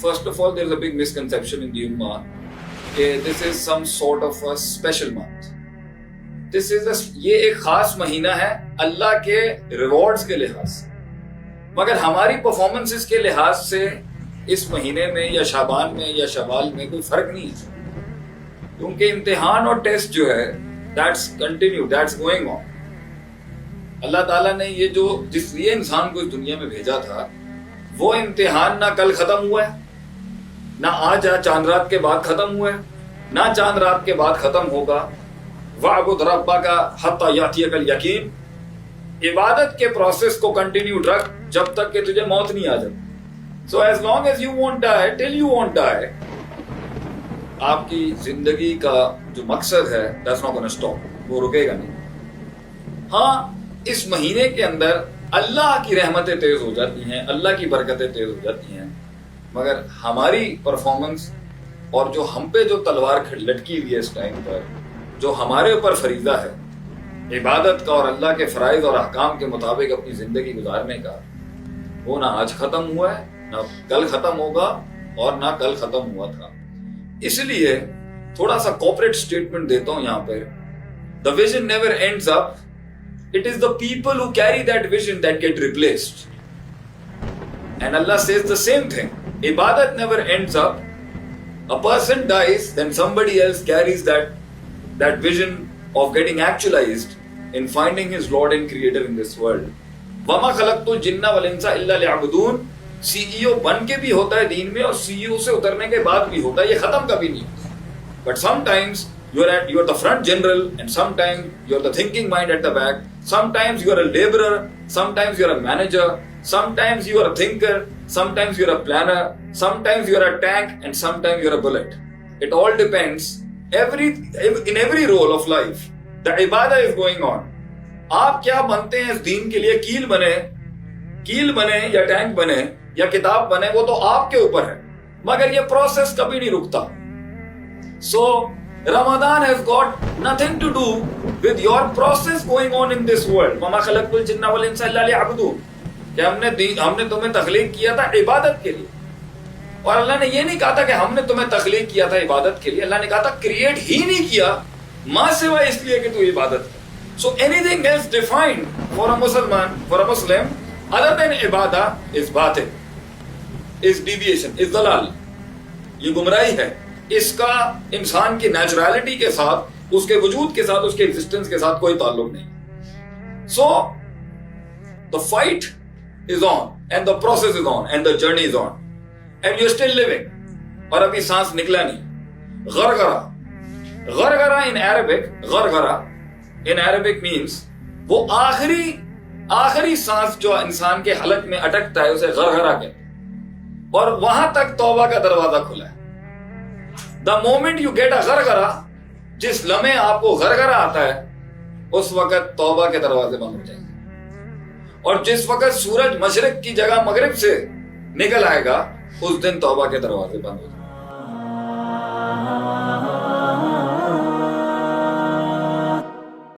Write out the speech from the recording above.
first of all, there's a big misconception in the Ummah that this is some sort of a special month. یہ ایک خاص مہینہ ہے اللہ کے rewards کے لحاظ سے، مگر ہماری پرفارمنسز کے لحاظ سے اس مہینے میں یا شعبان میں یا شوال میں کوئی فرق نہیں ہے، کیونکہ امتحان اور ٹیسٹ جو ہے that's continue, that's going on. اللہ تعالیٰ نے یہ جو جس لیے انسان کو اس دنیا میں بھیجا تھا وہ امتحان نہ کل ختم ہوا ہے، نہ آج چاند رات کے بعد ختم ہوا ہے، نہ چاند رات کے بعد ختم ہوگا۔ وَاعْبُدْ رَبَّكَ حَتَّى يَأْتِيَكَ الْيَقِينُ، عبادت کے پروسیس کو کنٹینیو رکھ جب تک کہ تجھے موت نہیں آ جائے۔ So as long as you won't die, till you won't die، آپ کی زندگی کا جو مقصد ہے that's not gonna stop، وہ رکے گا نہیں۔ ہاں اس مہینے کے اندر اللہ کی رحمتیں تیز ہو جاتی ہیں، اللہ کی برکتیں تیز ہو جاتی ہیں، مگر ہماری پرفارمنس اور جو ہم پہ جو تلوار لٹکی ہوئی ہے اس ٹائم پر، جو ہمارے اوپر فریضہ ہے عبادت کا اور اللہ کے فرائض اور احکام کے مطابق اپنی زندگی گزارنے کا، وہ نہ آج ختم ہوا ہے، نہ کل ختم ہوگا اور نہ کل ختم ہوا تھا۔ اس لیے تھوڑا سا کوپریٹ سٹیٹمنٹ دیتا ہوں یہاں پہ، the vision never ends up، it is the people who carry that vision that get replaced. And Allah says the same thing. Ibadat never ends up. A person dies, then somebody else carries that vision of getting actualized in finding his Lord and Creator in this world. وَمَا خَلَقْتُ الْجِنَّ وَالْإِنسَ إِلَّا لِيَعْبُدُونَ، CEO بن کے بھی ہوتا ہے دین میں اور CEO سے اترنے کے بعد بھی ہوتا ہے، یہ ختم کبھی نہیں ہوتا۔ But sometimes you're the front general and sometimes you're the thinking mind at the back. Sometimes you're a laborer, sometimes you're a manager, sometimes you're a thinker, sometimes you're a planner, sometimes you're a tank and sometimes you're a bullet. It all depends. In every role of life, the ibadah is going on. آپ کیا بنتے ہیں اس دین کے لیے، کیل بنے یا tank بنے یا کتاب بنے، وہ تو آپ کے اوپر ہے، مگر یہ پروسیس کبھی نہیں رکتا۔ So Ramadan has got nothing to do with your process going on in this world. وَمَا خَلَقْتُ الْجِنَّ وَالْإِنسَ إِلَّا لِيَعْبُدُونَ، کہ ہم نے تمہیں تخلیق کیا تھا عبادت کے لیے، اور اللہ نے یہ نہیں کہا تھا کہ ہم نے تمہیں تخلیق کیا تھا عبادت کے لیے، اللہ نے کہا تھا کریٹ ہی نہیں کیا ماں سوائے اس لیے کہ تو عبادت کر۔ So anything else defined for a Muslim other than ibadah is batil, is deviation, is dalal، یہ گمراہی ہے، اس کا انسان کی نیچرالٹی کے ساتھ، اس کے وجود کے ساتھ، اس کے ایگزسٹنس کے ساتھ کوئی تعلق نہیں۔ So the fight is on and the process is on and the journey is on and you're still living، اور ابھی سانس نکلا نہیں۔ غرغرہ in Arabic means وہ آخری سانس جو انسان کے حلق میں اٹکتا ہے اسے غرغرہ کہتے ہیں، اور وہاں تک توبہ کا دروازہ کھلا ہے۔ The moment you get a غرغرہ، جس لمحے آپ کو غرغرہ آتا ہے اس وقت توبہ کے دروازے بند ہو جائیں گے، اور جس وقت سورج مشرق کی جگہ مغرب سے نکل آئے گا اس دن توبہ کے دروازے بند ہو جائیں گے۔